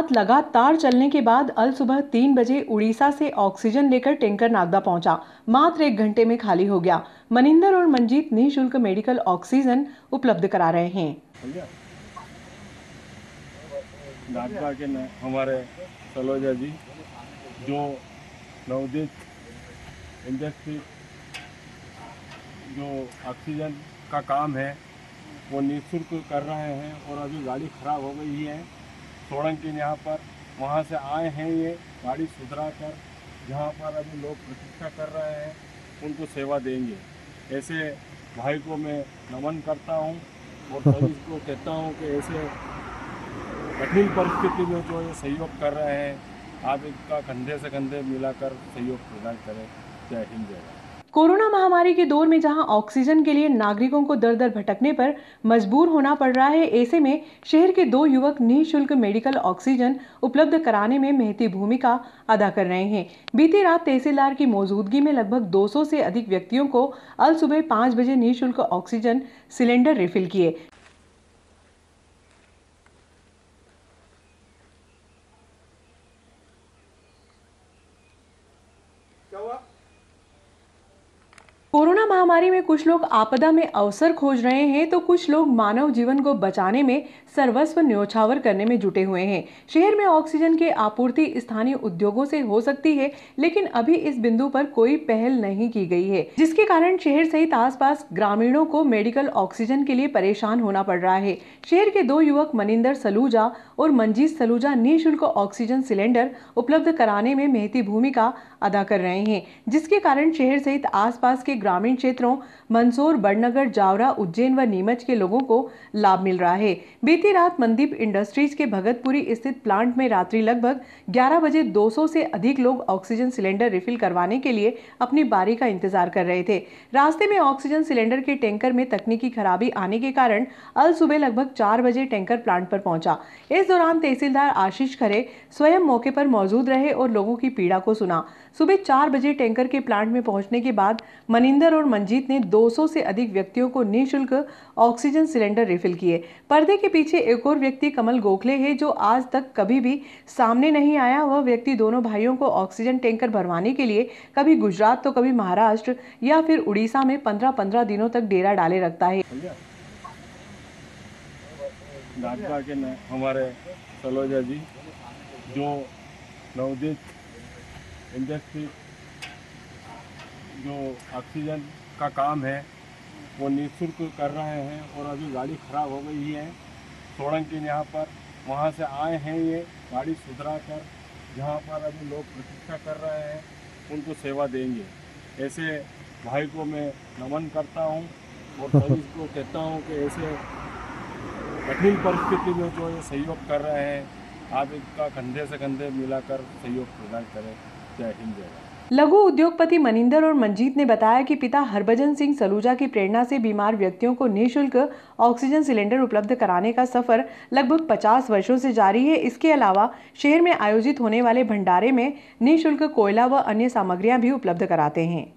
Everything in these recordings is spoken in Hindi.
रात लगातार चलने के बाद अल सुबह 3 बजे उड़ीसा से ऑक्सीजन लेकर टैंकर नागदा पहुंचा। मात्र 1 घंटे में खाली हो गया। मनिंदर और मंजीत निःशुल्क मेडिकल ऑक्सीजन उपलब्ध करा रहे हैं। नागदा के हमारे सलोजा जी जो नवोदित इंडस्ट्री जो ऑक्सीजन का काम है वो निःशुल्क कर रहे हैं और अभी गाड़ी खराब हो गई है सोलंकी यहाँ पर, वहाँ से आए हैं ये गाड़ी सुधरा कर, जहाँ पर अभी लोग प्रतीक्षा कर रहे हैं उनको सेवा देंगे। ऐसे भाई को मैं नमन करता हूँ और सभी को कहता हूँ कि ऐसे कठिन परिस्थिति में जो ये सहयोग कर रहे हैं आप इसका कंधे से कंधे मिलाकर सहयोग प्रदान करें। जय हिंद जय भारत। कोरोना महामारी के दौर में जहां ऑक्सीजन के लिए नागरिकों को दर दर भटकने पर मजबूर होना पड़ रहा है, ऐसे में शहर के 2 युवक निःशुल्क मेडिकल ऑक्सीजन उपलब्ध कराने में महती भूमिका अदा कर रहे हैं। बीती रात तहसीलदार की मौजूदगी में लगभग 200 से अधिक व्यक्तियों को अल सुबह 5 बजे निःशुल्क ऑक्सीजन सिलेंडर रिफिल किए। कोरोना महामारी में कुछ लोग आपदा में अवसर खोज रहे हैं तो कुछ लोग मानव जीवन को बचाने में सर्वस्व न्योछावर करने में जुटे हुए हैं। शहर में ऑक्सीजन की आपूर्ति स्थानीय उद्योगों से हो सकती है, लेकिन अभी इस बिंदु पर कोई पहल नहीं की गई है, जिसके कारण शहर सहित आसपास ग्रामीणों को मेडिकल ऑक्सीजन के लिए परेशान होना पड़ रहा है। शहर के 2 युवक मनिंदर सलूजा और मंजीत सलूजा निःशुल्क ऑक्सीजन सिलेंडर उपलब्ध कराने में महती भूमिका अदा कर रहे हैं, जिसके कारण शहर सहित आसपास के ग्रामीण क्षेत्रों मंदसौर, बड़नगर, जावरा, उज्जैन व नीमच के लोगों को लाभ मिल रहा है। बीती रात मनदीप इंडस्ट्रीज के भगतपुरी स्थित प्लांट में रात्रि लगभग 11 बजे 200 से अधिक लोग ऑक्सीजन सिलेंडर रिफिल करवाने के लिए अपनी बारी का इंतजार कर रहे थे। रास्ते में ऑक्सीजन सिलेंडर के टैंकर में तकनीकी खराबी आने के कारण अल सुबह लगभग 4 बजे टैंकर प्लांट पर पहुंचा। इस दौरान तहसीलदार आशीष खरे स्वयं मौके पर मौजूद रहे और लोगों की पीड़ा को सुना। सुबह 4 बजे टैंकर के प्लांट में पहुंचने के बाद मनिंदर और मंजीत ने 200 से अधिक व्यक्तियों को निःशुल्क ऑक्सीजन सिलेंडर रिफिल किए। पर्दे के पीछे एक और व्यक्ति कमल गोखले है, जो आज तक कभी भी सामने नहीं आया। वह व्यक्ति दोनों भाइयों को ऑक्सीजन टैंकर भरवाने के लिए कभी गुजरात तो कभी महाराष्ट्र या फिर उड़ीसा में 15-15 दिनों तक डेरा डाले रखता है। नागदा के हमारे सलोजा जी जो नवोदित इंडस्ट्री जो ऑक्सीजन का काम है वो निःशुल्क कर रहे हैं और अभी गाड़ी खराब हो गई है सोलंकी यहाँ पर, वहाँ से आए हैं ये गाड़ी सुधरा कर, जहाँ पर अभी लोग प्रतीक्षा कर रहे हैं उनको सेवा देंगे। ऐसे भाई को मैं नमन करता हूँ और सभी को कहता हूँ कि ऐसे कठिन परिस्थिति में जो ये सहयोग कर रहे हैं आप इसका कंधे से कंधे मिलाकर सहयोग प्रदान करें। जय हिंद जय भारत। लघु उद्योगपति मनिंदर और मंजीत ने बताया कि पिता हरभजन सिंह सलूजा की प्रेरणा से बीमार व्यक्तियों को निःशुल्क ऑक्सीजन सिलेंडर उपलब्ध कराने का सफर लगभग 50 वर्षों से जारी है। इसके अलावा शहर में आयोजित होने वाले भंडारे में निःशुल्क कोयला व अन्य सामग्रियां भी उपलब्ध कराते हैं।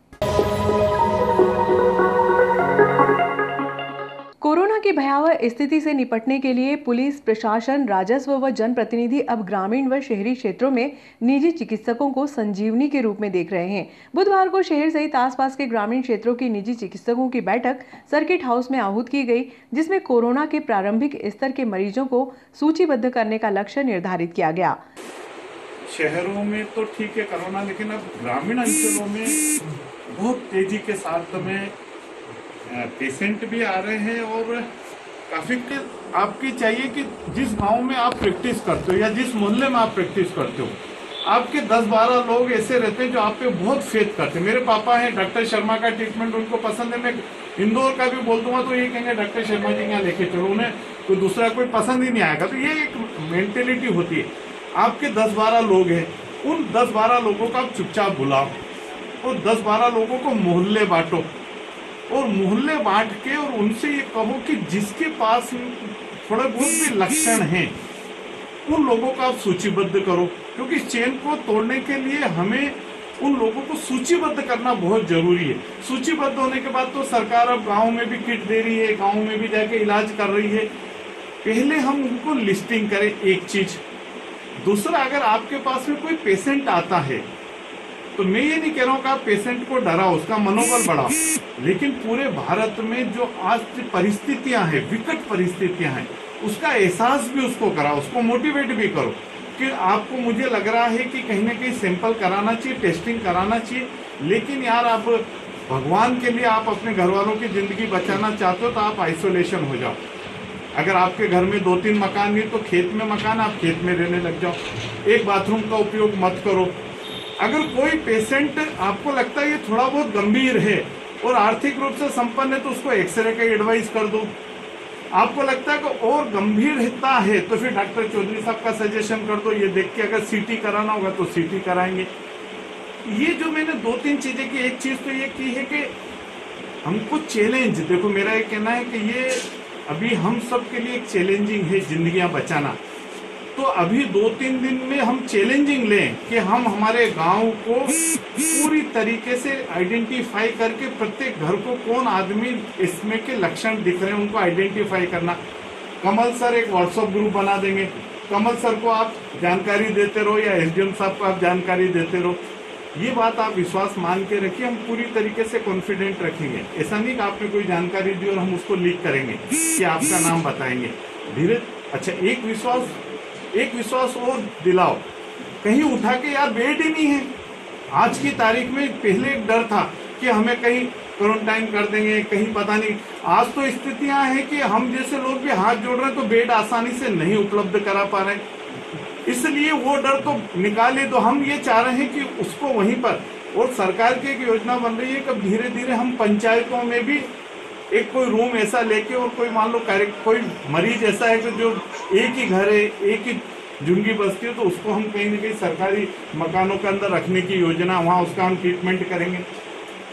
कोरोना की भयावह स्थिति से निपटने के लिए पुलिस प्रशासन, राजस्व व जनप्रतिनिधि अब ग्रामीण व शहरी क्षेत्रों में निजी चिकित्सकों को संजीवनी के रूप में देख रहे हैं। बुधवार को शहर सहित आसपास के ग्रामीण क्षेत्रों की निजी चिकित्सकों की बैठक सर्किट हाउस में आहूत की गई, जिसमें कोरोना के प्रारंभिक स्तर के मरीजों को सूचीबद्ध करने का लक्ष्य निर्धारित किया गया। शहरों में तो ठीक है कोरोना, लेकिन अब ग्रामीण अंचलों में बहुत तेजी के साथ में पेशेंट भी आ रहे हैं और काफ़ी आपकी चाहिए कि जिस गांव में आप प्रैक्टिस करते हो या जिस मोहल्ले में आप प्रैक्टिस करते हो, आपके 10-12 लोग ऐसे रहते हैं जो आप पे बहुत फेथ करते हैं। मेरे पापा हैं, डॉक्टर शर्मा का ट्रीटमेंट उनको पसंद है। मैं इंदौर का भी बोल दूंगा तो ये कहेंगे डॉक्टर शर्मा जी यहाँ लेके चलो, उन्हें कोई दूसरा कोई पसंद ही नहीं आएगा। तो ये एक मेंटेलिटी होती है। आपके 10-12 लोग हैं, उन 10-12 लोगों को आप चुपचाप बुलाओ और 10-12 लोगों को मोहल्ले बांटो और मोहल्ले बांट के और उनसे ये कहो कि जिसके पास थोड़े बहुत भी लक्षण हैं उन लोगों को आप सूचीबद्ध करो, क्योंकि इस चेन को तोड़ने के लिए हमें उन लोगों को सूचीबद्ध करना बहुत जरूरी है। सूचीबद्ध होने के बाद तो सरकार अब गांव में भी किट दे रही है, गांव में भी जाके इलाज कर रही है। पहले हम उनको लिस्टिंग करें एक चीज, दूसरा, अगर आपके पास में कोई पेशेंट आता है तो मैं ये नहीं कह रहा हूँ कि आप पेशेंट को डराओ, उसका मनोबल बढ़ाओ, लेकिन पूरे भारत में जो आज परिस्थितियां हैं, विकट परिस्थितियां हैं, उसका एहसास भी उसको कराओ, उसको मोटिवेट भी करो कि आपको, मुझे लग रहा है कि कहीं ना कहीं सैंपल कराना चाहिए, टेस्टिंग कराना चाहिए, लेकिन यार आप भगवान के लिए आप अपने घर वालों की जिंदगी बचाना चाहते हो तो आप आइसोलेशन हो जाओ। अगर आपके घर में 2-3 मकान नहीं तो खेत में मकान, आप खेत में रहने लग जाओ। एक बाथरूम का उपयोग मत करो। अगर कोई पेशेंट आपको लगता है ये थोड़ा बहुत गंभीर है और आर्थिक रूप से संपन्न है तो उसको एक्सरे का एडवाइस कर दो। आपको लगता है कि और गंभीरता है तो फिर डॉक्टर चौधरी साहब का सजेशन कर दो, ये देख के अगर सीटी कराना होगा तो सीटी कराएंगे। ये जो मैंने 2-3 चीजें की, एक चीज तो ये की है कि हमको चैलेंज, देखो मेरा ये कहना है कि ये अभी हम सब के लिए एक चैलेंजिंग है जिंदगियां बचाना। तो अभी 2-3 दिन में हम चैलेंजिंग लें कि हम हमारे गांव को पूरी तरीके से आइडेंटिफाई करके प्रत्येक घर को कौन आदमी इसमें के लक्षण दिख रहे हैं उनको आइडेंटिफाई करना। कमल सर एक व्हाट्सएप ग्रुप बना देंगे, कमल सर को आप जानकारी देते रहो या एसडीएम साहब को आप जानकारी देते रहो। ये बात आप विश्वास मान के रखिए, हम पूरी तरीके से कॉन्फिडेंट रखेंगे। ऐसा नहीं कि आपने कोई जानकारी दी और हम उसको लीक करेंगे कि आपका नाम बताएंगे। धीरे, अच्छा एक विश्वास और दिलाओ, कहीं उठा के यार बेड ही नहीं है। आज की तारीख में पहले एक डर था कि हमें कहीं क्वारंटाइन कर देंगे, कहीं पता नहीं। आज तो स्थितियां हैं कि हम जैसे लोग भी हाथ जोड़ रहे हैं तो बेड आसानी से नहीं उपलब्ध करा पा रहे हैं, इसलिए वो डर तो निकाले। तो हम ये चाह रहे हैं कि उसको वहीं पर, और सरकार की एक योजना बन रही है कि धीरे धीरे हम पंचायतों में भी एक कोई रूम ऐसा लेके, और कोई मान लो कोई मरीज ऐसा है कि जो एक ही घर है, एक ही झुंगी बस्ती है, तो उसको हम कहीं ना कहीं सरकारी मकानों के अंदर रखने की योजना, वहाँ उसका हम ट्रीटमेंट करेंगे।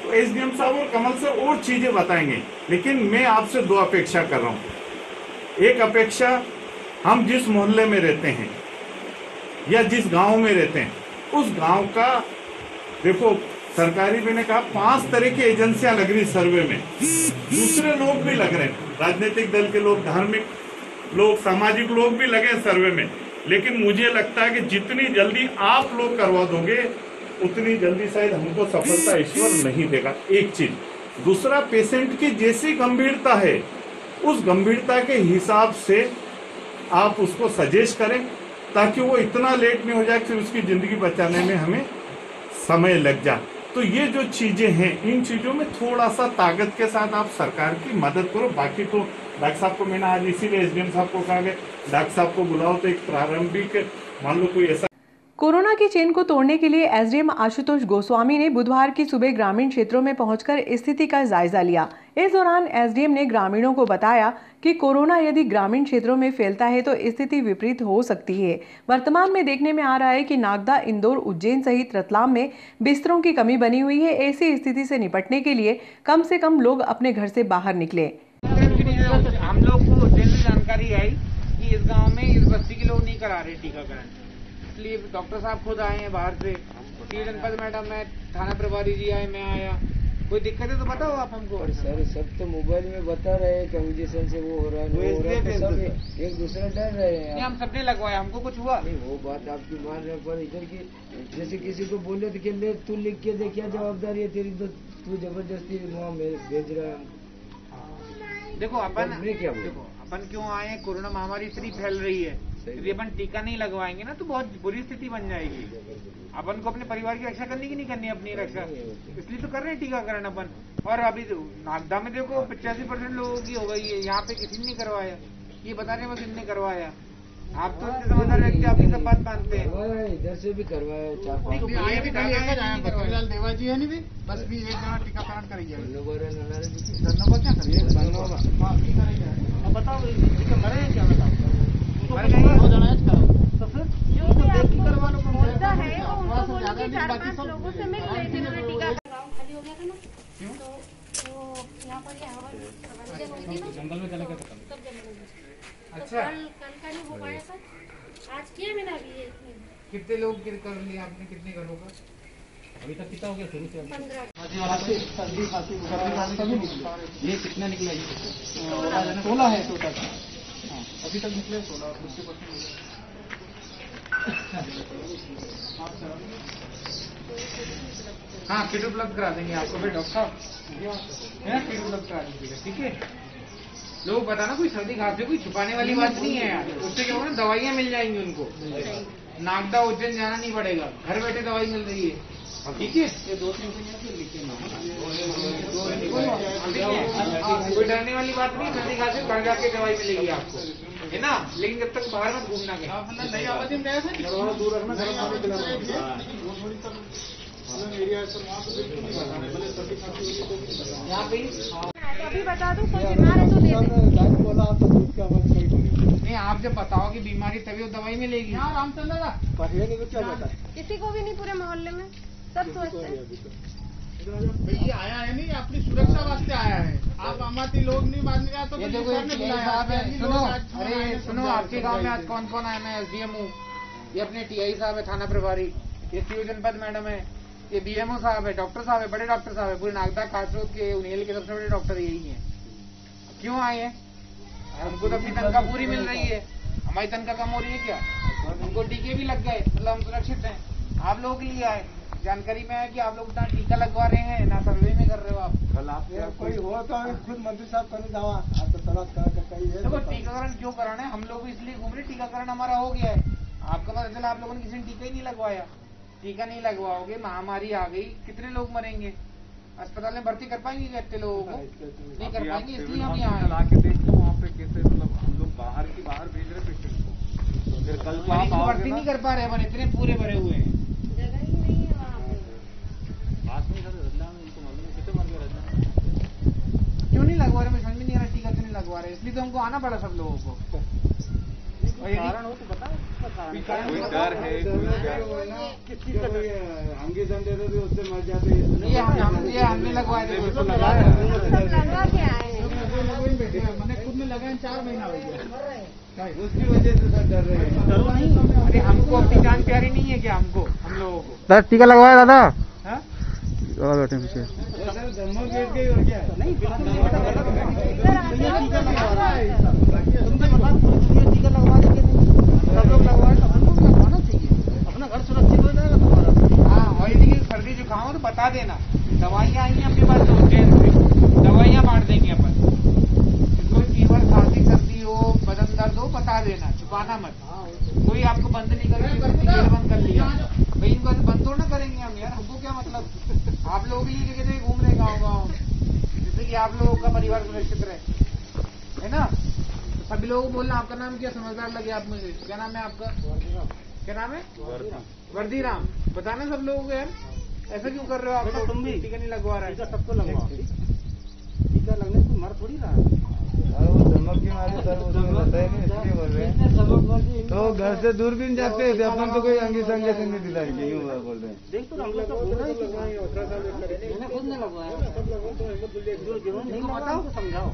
तो एसडीएम साहब और कमल से और चीजें बताएंगे, लेकिन मैं आपसे 2 अपेक्षा कर रहा हूँ। एक अपेक्षा, हम जिस मोहल्ले में रहते हैं या जिस गांव में रहते हैं उस गांव का, देखो सरकारी मैंने कहा 5 तरह की एजेंसियां लग रही सर्वे में, दूसरे लोग भी लग रहे हैं, राजनीतिक दल के लोग, धार्मिक लोग, सामाजिक लोग भी लगे सर्वे में। लेकिन मुझे लगता है कि जितनी जल्दी आप लोग करवा दोगे उतनी जल्दी शायद हमको सफलता ईश्वर नहीं देगा, एक चीज। दूसरा, पेशेंट की जैसी गंभीरता है उस गंभीरता के हिसाब से आप उसको सजेस्ट करें, ताकि वो इतना लेट नहीं हो जाए कि उसकी जिंदगी बचाने में हमें समय लग जाए। तो ये जो चीजें हैं, इन चीजों में थोड़ा सा ताकत के साथ आप सरकार की मदद करो। बाकी तो डॉक्टर साहब को मैंने आज इसीलिए एसडीएम साहब को कहा गया, डॉक्टर साहब को बुलाओ तो एक प्रारंभिक, मान लो कोई ऐसा। कोरोना की चेन को तोड़ने के लिए एसडीएम आशुतोष गोस्वामी ने बुधवार की सुबह ग्रामीण क्षेत्रों में पहुंचकर स्थिति का जायजा लिया। इस दौरान एसडीएम ने ग्रामीणों को बताया कि कोरोना यदि ग्रामीण क्षेत्रों में फैलता है तो स्थिति विपरीत हो सकती है। वर्तमान में देखने में आ रहा है कि नागदा, इंदौर, उज्जैन सहित रतलाम में बिस्तरों की कमी बनी हुई है। ऐसी स्थिति से निपटने के लिए कम से कम लोग अपने घर से बाहर निकले। हम लोग को जनरल जानकारी आई कि इस गाँव में, इस बस्ती के लोग नहीं करा रहे टीकाकरण, इसलिए डॉक्टर साहब खुद आए हैं बाहर से, जनपद मैडम है, थाना प्रभारी जी आए, मैं आया। कोई दिक्कत है तो बताओ आप हमको। सर सब तो मोबाइल में बता रहे हैं कम्युनिकेशन से वो हो रहा है, तो सब एक दूसरे डर रहे हैं। हम सबने लगवाया, हमको कुछ हुआ नहीं। वो बात आपकी मान रहे, पर इधर की जैसे किसी को बोले तो कि ले तू लिख के दे, क्या जवाबदारी है तेरी, तो तू जबरदस्ती वहाँ भेज रहा है। देखो अपन क्या देखो अपन क्यों आए, कोरोना महामारी इतनी फैल रही है, यदि अपन टीका नहीं लगवाएंगे ना तो बहुत बुरी स्थिति बन जाएगी। अपन को अपने परिवार की रक्षा करनी की नहीं करनी, अपनी रक्षा, इसलिए तो कर रहे हैं टीकाकरण अपन। और अभी तो नागदा में देखो 85% लोगों की हो गई है, यहाँ पे किसी ने नहीं करवाया, ये बता रहे बस इनने करवाया। आप तो समझदार व्यक्ति, आपकी सब बात मानते हैं। इधर से भी करवाया, देवाजी है नहीं, बस भी एक जगह टीकाकरण करेंगे। बताओ मरे हैं क्या, बताओ तो फिर करवा लो, बाकी सब लोगों से मिल रहे जिन्होंने टीका खाली हो गया था ना, क्यों तो यहाँ पर जंगल में चला गया था, सब जंगल में। अच्छा, कल का नहीं हो पाया था, आज किया मैंने अभी ये। कितने लोग कर लिया आपने, कितने घरों का अभी तक कितना हो गया शुरू से? 15। सर्दी खांसी सभी निकले। ये कितना निकला? 16 है टोटल। अभी तक निकले 16। हाँ किट उपलब्ध करा देंगे आपको फिर डॉक्टर साहब, है ना, किट उपलब्ध करा दीजिएगा, ठीक है। लोग बताना कोई सर्दी खांसी कोई छुपाने वाली बात नहीं है यार, उससे क्या होगा ना, दवाइयाँ मिल जाएंगी उनको, नागदा उज्जैन जाना नहीं पड़ेगा, घर बैठे दवाई मिल रही है, ठीक है। ये 2-3 कोई डरने वाली बात नहीं, सर्दी खांसी घर जाके दवाई मिलेगी आपको, है ना। लेकिन जब तक बाहर मत घूमना गया, नई आबादी में गए थे, दूर रखना, गर्म पानी पिलाना, यहाँ पे अभी बता दूं कोई बीमार है तो ले दे। नहीं, आप जब बताओ कि बीमारी तभी दवाई मिलेगी। किसी को भी नहीं, पूरे मोहल्ले में सब स्वस्थ है। ये आया है नहीं, अपनी सुरक्षा वास्ते आया है। आप आमाती लोग नहीं मान रहे तो ये देखो साहब है, सुनो, अरे सुनो, आपके गांव में आज कौन कौन आया? मैं SDM हूँ, ये अपने TI साहब है थाना प्रभारी, ये CO जनपद मैडम है, ये BMO साहब है, डॉक्टर साहब है, बड़े डॉक्टर साहब है, पूरे नागदा खासरोद के उन्हेल के सबसे बड़े डॉक्टर यही हैं। क्यों आए हैं? हमको तो अपनी तनख्वाह पूरी मिल रही है, हमारी तनख्वाह कम हो रही है क्या? उनको टीके भी लग गए, मतलब हम सुरक्षित हैं। आप लोगों के लिए आए, जानकारी में है कि आप लोग ना टीका लगवा रहे हैं ना सर्वे में कर रहे हो आप। कल आप कोई हो तो खुद मंत्री साहब कर जावा, आप तो सलाह देखो टीकाकरण क्यों कराना है, हम लोग इसलिए घूम रहे, टीकाकरण हमारा हो गया है। आपका पता चला आप लोगों ने किसी ने टीका ही नहीं लगवाया, टीका नहीं लगवाओगे, महामारी आ गई, कितने लोग मरेंगे? अस्पताल में भर्ती कर पाएंगे कितने लोगों को? नहीं कर पाएंगे, इसलिए हम यहाँ ला के देख लो वहाँ पे कैसे, मतलब हम लोग बाहर भेज रहे पेशेंट को, तो फिर कल को आप भर्ती नहीं कर पा रहे हैं, इतने पूरे भरे हुए हैं। जगह ही नहीं है वहाँ पे। क्यों नहीं लगवा रहे, मैं समझ में नहीं आ रहा, टीका क्यों नहीं लगवा रहे? इसलिए तो हमको आना पड़ा सब लोगों को। कारण हो तो बता, कोई डर है, किस चीज का डर? अंगीजन दे दो उससे मर जाते। ये हमने लगवाए थे, सब लगवा के आए हैं। मैंने खुद में लगाए 4 महीना हो गया, उसकी वजह से सर डर रहे हैं। अरे हमको अपनी जान प्यारी नहीं है क्या? हमको, हम लोगों को दादा टीका लगवाया दादा, बैठे पीछे जम्मू गेट के और क्या नहीं, टीका लगवा देंगे, सब लोग लगवाए तो हमको भी लगवाना चाहिए, अपना घर सुरक्षित हो जाएगा तुम्हारा। हाँ, और यदि सर्दी जुकाम हो तो बता देना, दवाइयाँ आई हैं अपने पास जो उज्जैन से, दवाइयाँ बांट देंगे अपन। कोई फीवर, खांसी, सर्दी हो, बदन दर्द हो, बता देना, छुपाना मत। कोई आपको बंद नहीं करेंगे, जेल बंद कर लिया भाई, इनको बंद थोड़ा ना करेंगे हम यार, हमको क्या मतलब? आप लोगों के लिए जगह जगह घूम रहे गाँव, जिससे कि आप लोगों का परिवार सुरक्षित रहे, है ना। तो सभी लोगों को बोलना, आपका नाम क्या? समझदार लगे आप मुझे, क्या नाम है आपका? क्या नाम है? वर्दीराम। बताना सब लोगों को यार, ऐसा क्यों कर रहे हो आप? तुम भी टीका नहीं लगवा रहे? सबको लगवाओ, टीका लगने से मर थोड़ी रहा है। धमक की मारे सर उसमें बताए नहीं, इसलिए बोल रहे हैं। तो घर से दूर भी नहीं जाते थे अपन, तो कोई अंगी संगे से नहीं दिलाएंगे, यूँ बोल रहे हैं। देख तो हम लोग तो बोल रहे हैं कि मैंने खुद ने लगवाया, नहीं बताओ तो समझाओ,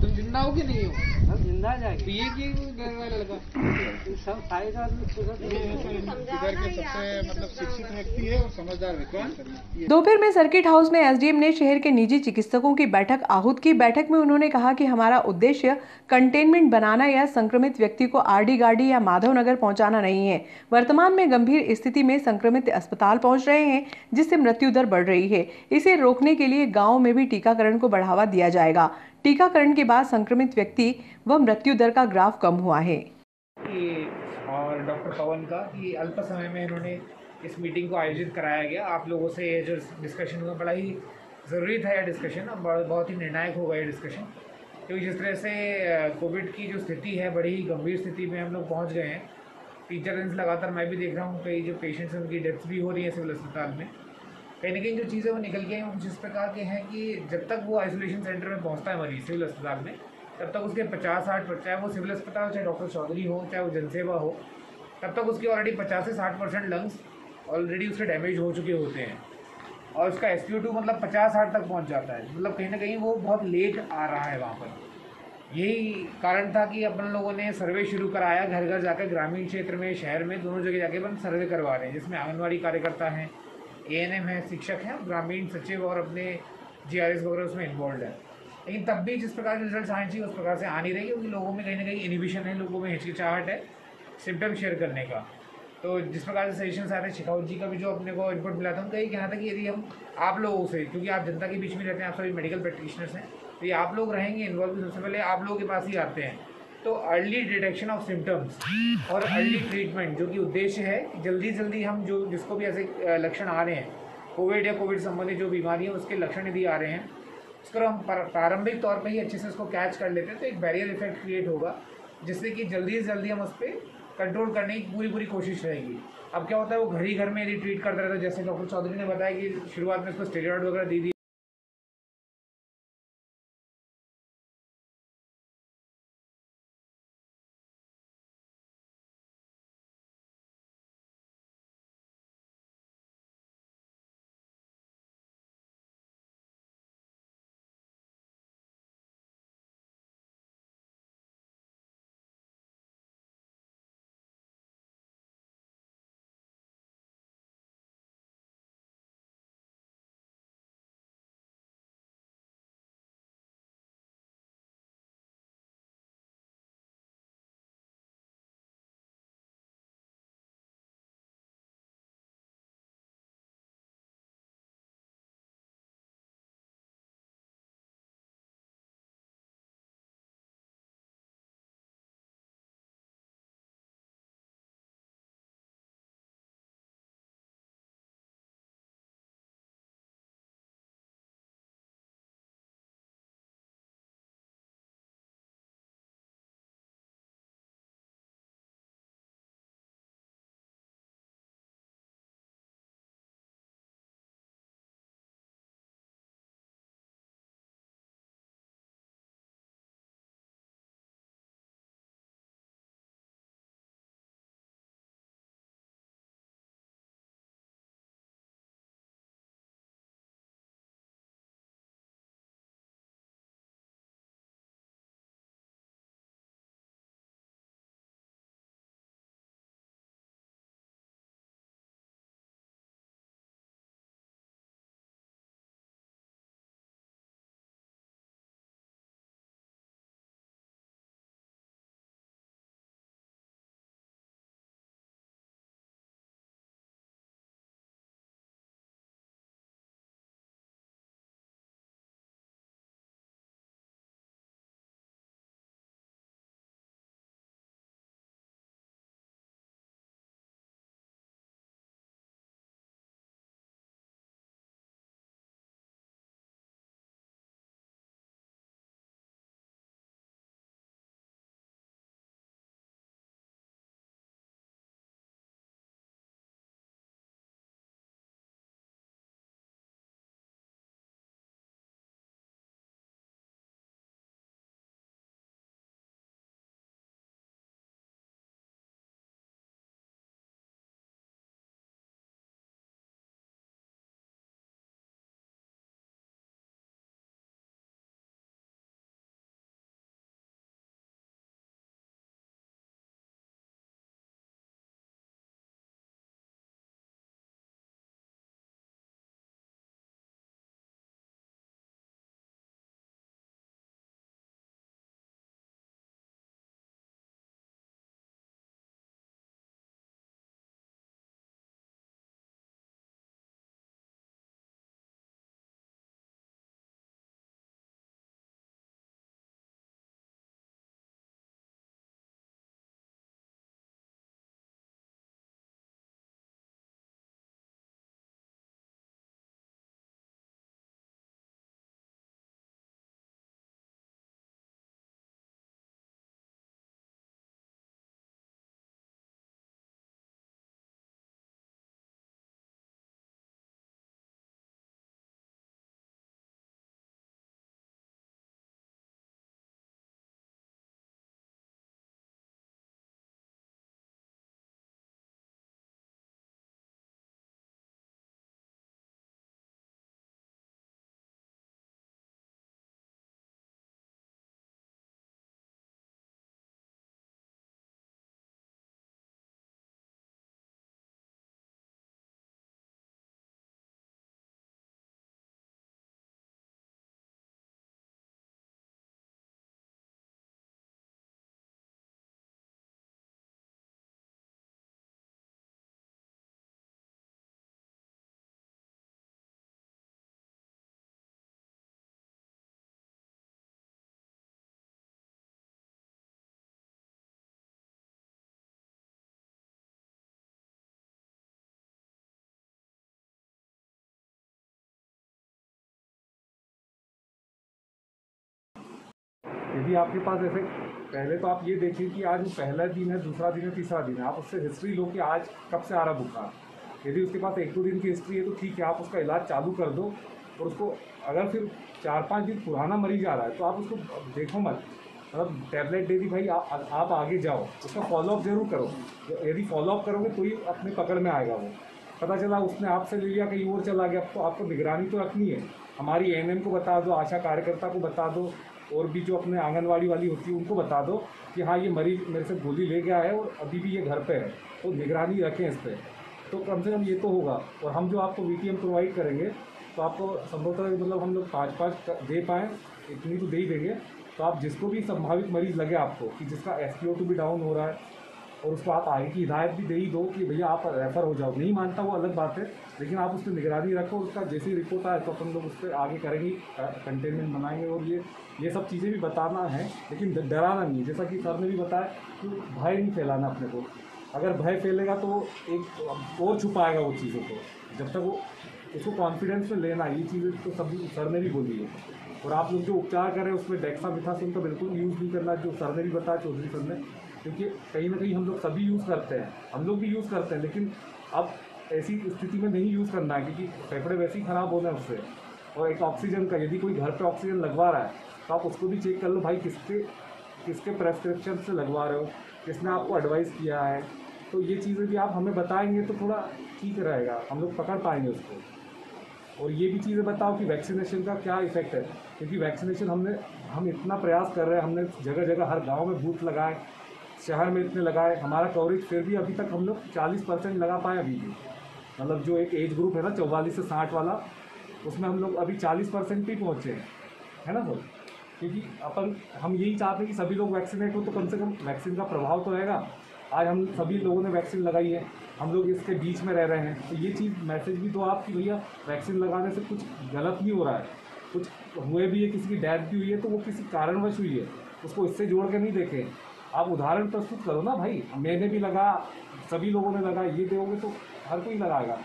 तुम जिंदा हो कि नहीं हो? हम जिंदा जाएंगे। तो ये कि डर वाला लड़का सब खाएगा आदमी समझाना ही मतलब शिक्षित व्यक्ति है और समझदार व्यक्ति। कौन? दोपहर में सर्किट हाउस में SDM ने शहर के निजी चिकित्सकों की बैठक आहूत की। बैठक में उन्होंने कहा कि हमारा उद्देश्य कंटेनमेंट बनाना या संक्रमित व्यक्ति को RD गाड़ी या माधवनगर पहुंचाना नहीं है। वर्तमान में गंभीर स्थिति में संक्रमित अस्पताल पहुंच रहे हैं, जिससे मृत्यु दर बढ़ रही है। इसे रोकने के लिए गाँव में भी टीकाकरण को बढ़ावा दिया जाएगा। टीकाकरण के बाद संक्रमित व्यक्ति व मृत्यु दर का ग्राफ कम हुआ है। और डॉक्टर पवन का कि अल्प समय में इन्होंने इस मीटिंग को आयोजित कराया गया। आप लोगों से ये जो डिस्कशन हुआ बड़ा ही ज़रूरी था, यह डिस्कशन और बहुत ही निर्णायक होगा ये डिस्कशन, क्योंकि जिस तरह से कोविड की जो स्थिति है, बड़ी ही गंभीर स्थिति में हम लोग पहुँच गए हैं। 3-4 दिन से लगातार मैं भी देख रहा हूँ कई जो पेशेंट्स हैं उनकी डेथ्स भी हो रही है सिविल अस्पताल में। कहीं ना कहीं जो चीज़ें वो निकल के हैं कुछ इस प्रकार के हैं कि जब तक वो आइसोलेशन सेंटर में पहुंचता है मरीज सिविल अस्पताल में, तब तक उसके 50-60%, चाहे वो सिविल अस्पताल, चाहे डॉक्टर चौधरी हो, चाहे वो जनसेवा हो, तब तक उसकी ऑलरेडी 50 से 60% लंग्स ऑलरेडी उसके डैमेज हो चुके होते हैं और उसका SpO2 मतलब 50-60 तक पहुँच जाता है। मतलब कहीं ना कहीं वो बहुत लेट आ रहा है वहाँ पर। यही कारण था कि अपन लोगों ने सर्वे शुरू कराया, घर घर जाकर, ग्रामीण क्षेत्र में, शहर में, दोनों जगह जाके अपन सर्वे करवा रहे हैं, जिसमें आंगनवाड़ी कार्यकर्ता हैं, ANM है, शिक्षक हैं, ग्रामीण सचिव और अपने GRS वगैरह उसमें इन्वॉल्व है। लेकिन तब भी जिस प्रकार के रिजल्ट आने चाहिए उस प्रकार से आ नहीं रही, क्योंकि लोगों में कहीं ना कहीं इनिबिशन है, लोगों में हिचकिचाहट है सिम्टम शेयर करने का। तो जिस प्रकार से सजेशन आ रहे हैं, शेखावत जी का भी जो अपने को इनपुट मिला था, उनका ये कहना था कि यदि हम आप लोगों से, क्योंकि आप जनता के बीच में रहते हैं, आप सभी मेडिकल प्रैक्टिशनर्स हैं, तो ये आप लोग रहेंगे इन्वॉल्व, सबसे पहले आप लोगों के पास ही आते हैं। तो अर्ली डिटेक्शन ऑफ सिम्टम्स और अर्ली ट्रीटमेंट, जो कि उद्देश्य है कि जल्दी जल्दी हम जो जिसको भी ऐसे लक्षण आ रहे हैं, कोविड या कोविड संबंधित जो बीमारी है उसके लक्षण यदि आ रहे हैं, उसको हम प्रारंभिक तौर पे ही अच्छे से उसको कैच कर लेते हैं, तो एक बैरियर इफेक्ट क्रिएट होगा, जिससे कि जल्दी से जल्दी हम उस पर कंट्रोल करने की पूरी पूरी कोशिश रहेगी। अब क्या होता है, वो घर ही घर में यदि ट्रीट करते रहते, जैसे डॉक्टर चौधरी ने बताया कि शुरुआत में उसको स्टेरॉइड वगैरह दी यदि आपके पास ऐसे पहले तो आप ये देखिए कि आज वो पहला दिन है, दूसरा दिन है, तीसरा दिन है, आप उससे हिस्ट्री लो कि आज कब से आ रहा बुखार। यदि उसके पास 1-2 दिन की हिस्ट्री है तो ठीक है, आप उसका इलाज चालू कर दो। और उसको अगर फिर 4-5 दिन पुराना मरीज आ रहा है तो आप उसको देखो मत, मतलब टैबलेट दे दी भाई, आप आगे जाओ, उसका फॉलोअप जरूर करो। यदि फॉलोअप करोगे तो ही अपने पकड़ में आएगा। वो पता चला उसने आपसे ले लिया, कहीं और चला गया, तो आपको निगरानी तो रखनी है। हमारी एएनएम को बता दो, आशा कार्यकर्ता को बता दो, और भी जो अपने आंगनवाड़ी वाली होती है उनको बता दो कि हाँ ये मरीज मेरे से गोली ले गया है और अभी भी ये घर पे है, तो निगरानी रखें इस पर। तो कम से कम ये तो होगा। और हम जो आपको वीटीएम प्रोवाइड करेंगे तो आपको संभवतः मतलब हम लोग 5-5 दे पाएँ, इतनी तो दे ही देंगे। तो आप जिसको भी संभावित मरीज़ लगे आपको कि जिसका SpO2 भी डाउन हो रहा है, और उसको आप आगे की हिदायत भी दे ही दो कि भैया आप रेफ़र हो जाओ। नहीं मानता वो अलग बात है, लेकिन आप उस पर निगरानी रखो। उसका जैसी रिपोर्ट आए तो अपन लोग उस पर आगे करेंगे, कंटेनमेंट बनाएंगे। और ये सब चीज़ें भी बताना है, लेकिन डराना नहीं। जैसा कि सर ने भी बताया कि भय नहीं फैलाना अपने को। अगर भय फैलेगा तो एक और छुपाएगा वो चीज़ों को। जब तक वो उसको कॉन्फिडेंस में लेना, ये चीज़ें तो सभी सर ने भी बोली है। और आप लोग जो उपचार कर रहे हैं उसमें डेक्सामेथासोन का बिल्कुल यूज़ नहीं करना, जो सर ने भी बताया, चौधरी सर ने, क्योंकि कहीं ना कहीं हम लोग सभी यूज़ करते हैं, हम लोग भी यूज़ करते हैं, लेकिन अब ऐसी स्थिति में नहीं यूज़ करना है क्योंकि फेफड़े वैसे ही ख़राब हो रहे हैं उससे। और एक ऑक्सीजन का, यदि कोई घर पे ऑक्सीजन लगवा रहा है तो आप उसको भी चेक कर लो भाई, किसके प्रेस्क्रिप्शन से लगवा रहे हो, किसने आपको एडवाइस किया है। तो ये चीज़ें भी आप हमें बताएंगे तो थोड़ा ठीक रहेगा, हम लोग पकड़ पाएंगे उसको। और ये भी चीज़ें बताओ कि वैक्सीनेशन का क्या इफ़ेक्ट है, क्योंकि वैक्सीनेशन हम इतना प्रयास कर रहे हैं, हमने जगह जगह हर गांव में बूथ लगाए, शहर में इतने लगाए, हमारा कवरेज फिर भी अभी तक हम लोग 40% लगा पाए अभी भी। मतलब जो एक एज ग्रुप है ना 44 से 60 वाला, उसमें हम लोग अभी 40% पे पहुँचे हैं, है ना सर। क्योंकि हम यही चाहते हैं कि सभी लोग वैक्सीनेट हो, तो कम से कम वैक्सीन का प्रभाव तो रहेगा। आज हम सभी लोगों ने वैक्सीन लगाई है, हम लोग इसके बीच में रह रहे हैं, तो ये चीज़ मैसेज भी दो आप कि भैया वैक्सीन लगाने से कुछ गलत नहीं हो रहा है। कुछ हुए भी है, किसी की डेथ भी हुई है तो वो किसी कारणवश हुई है, उसको इससे जोड़ के नहीं देखें। आप उदाहरण प्रस्तुत करो ना भाई, मैंने भी लगा, सभी लोगों ने लगा, ये दोगे तो हर कोई लगाएगा।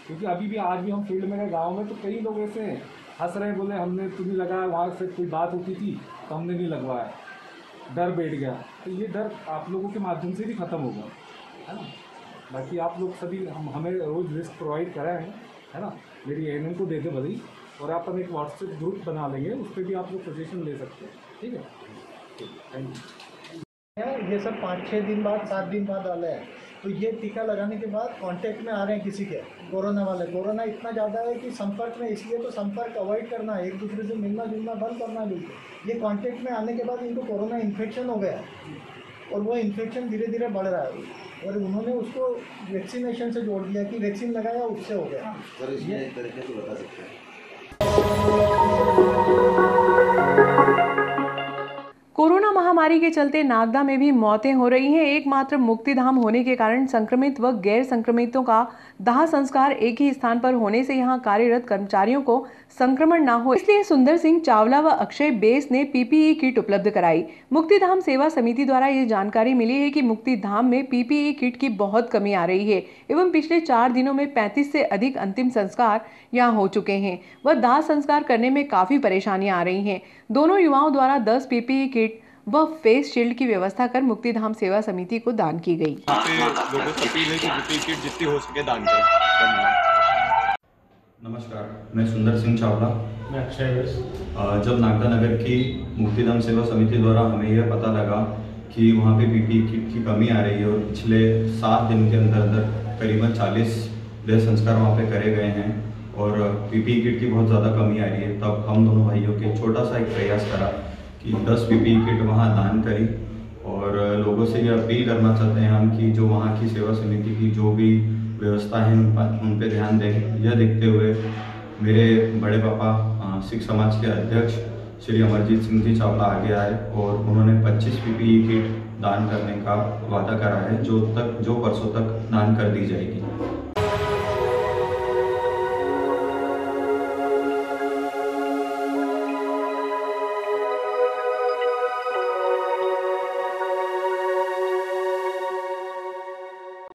क्योंकि अभी भी आज भी हम फील्ड में गए गाँव में तो कई लोग ऐसे हैं, हंस रहे, बोले हमने तो नहीं लगाया, वहाँ से कोई बात होती थी तो हमने नहीं लगवाया, डर बैठ गया। तो ये डर आप लोगों के माध्यम से भी ख़त्म होगा, है ना। बाकी आप लोग सभी हमें रोज़ लिस्ट प्रोवाइड कराएं, है ना, मेरी एएनएम को दे दे भले ही, और अपन एक व्हाट्सएप ग्रुप बना लेंगे, उस पर भी आप लोग सजेशन ले सकते हैं, ठीक है। Thank you. ये सब 5-6 दिन बाद 7 दिन बाद वाले हैं, तो ये टीका लगाने के बाद कांटेक्ट में आ रहे हैं किसी के कोरोना वाले। कोरोना इतना ज़्यादा है कि संपर्क में, इसलिए तो संपर्क अवॉइड करना है, एक दूसरे से मिलना जुलना बंद करना है बिल्कुल। ये कांटेक्ट में आने के बाद इनको कोरोना इन्फेक्शन हो गया और वो इन्फेक्शन धीरे धीरे बढ़ रहा है, और उन्होंने उसको वैक्सीनेशन से जोड़ दिया कि वैक्सीन लगाया उससे हो गया। सर इसमें एक तरीके से बता सकते हैं। कोरोना महामारी के चलते नागदा में भी मौतें हो रही हैं। एकमात्र मुक्तिधाम होने के कारण संक्रमित व गैर संक्रमितों का दाह संस्कार एक ही स्थान पर होने से यहां कार्यरत कर्मचारियों को संक्रमण न हो, इसलिए सुंदर सिंह चावला व अक्षय बेस ने पीपीई किट उपलब्ध कराई। मुक्तिधाम सेवा समिति द्वारा ये जानकारी मिली है कि मुक्तिधाम में पीपीई किट की बहुत कमी आ रही है एवं पिछले 4 दिनों में 35 से अधिक अंतिम संस्कार यहाँ हो चुके हैं व दाह संस्कार करने में काफी परेशानियां आ रही हैं। दोनों युवाओं द्वारा 10 पीपीई किट व फेस शील्ड की व्यवस्था कर मुक्तिधाम सेवा समिति को दान की गई। लोगों से अपील है कि पीपीई किट जितनी हो सके दान करें। नमस्कार, मैं सुंदर सिंह चावला। मैं अक्षय बेस। जब नागदा नगर की मुक्तिधाम सेवा समिति द्वारा हमें यह पता लगा कि वहाँ पे पीपीई किट की कमी आ रही है और पिछले 7 दिन के अंदर अंदर करीबन 40 देह संस्कार वहाँ पे करे गए हैं और पीपीई किट की बहुत ज़्यादा कमी आ रही है, तब हम दोनों भाइयों के छोटा सा एक प्रयास करा कि 10 पीपीई किट वहाँ दान करी। और लोगों से ये अपील करना चाहते हैं हम कि जो वहाँ की सेवा समिति की जो भी व्यवस्था है उन पे ध्यान दें। यह देखते हुए मेरे बड़े पापा सिख समाज के अध्यक्ष श्री अमरजीत सिंह जी चावला आगे आए और उन्होंने 25 पीपीई किट दान करने का वादा करा है, जो परसों तक दान कर दी जाएगी।